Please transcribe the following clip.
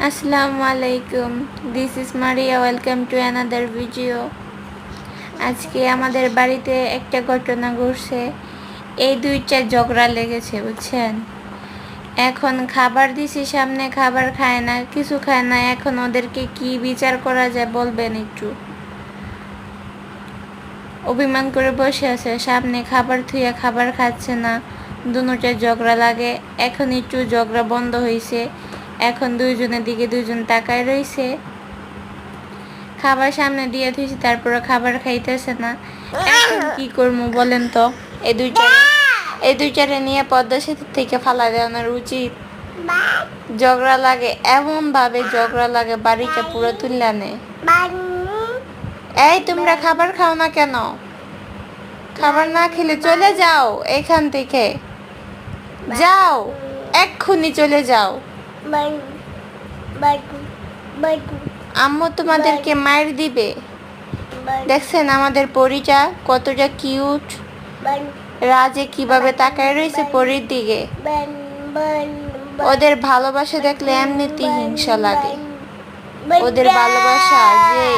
আসসালামু আলাইকুম, this is Maria. Welcome to another video. আজকে আমাদের বাড়িতে একটা ঘটনা ঘটছে। এই দুইটা ঝগড়া লেগেছে, বুঝছেন। এখন খাবার দিছি সামনে, খাবার খায় না, কিছু খায় না। এখন ওদেরকে কি বিচার করা যায় বলবেন একটু। অভিমান করে বসে আছে, সামনে খাবার থুইয়া খাবার খাচ্ছে না, দুটোটা ঝগড়া লাগে। এখন একটু ঝগড়া বন্ধ হয়েছে, এখন দুইজনের দিকে দুইজন তাকায় রয়েছে। খাবার সামনে দিয়ে থুইছি, তারপরে খাবার খাইতেছে না। এখন কি করবো বলেন তো। এই দুইটারে নিয়ে পদ্মা সেতু থেকে ফালা দেওয়ানোর উচিত। ঝগড়া লাগে, এমন ভাবে ঝগড়া লাগে বাড়িটা পুরো তুল্লা নেয়। এই তোমরা খাবার খাও না কেন? খাবার না খেলে চলে যাও এখান থেকে, যাও, এক্ষুনি চলে যাও। আম্মু তোমাদেরকে মার দিবে। দেখছেন আমাদের পরীটা কতটা কিউট। রাজে কিভাবে তাকায় রয়েছে পরীর দিকে। ওদের ভালোবাসা দেখলে এমনিতেই হিংসা লাগে। ওদের ভালোবাসা যে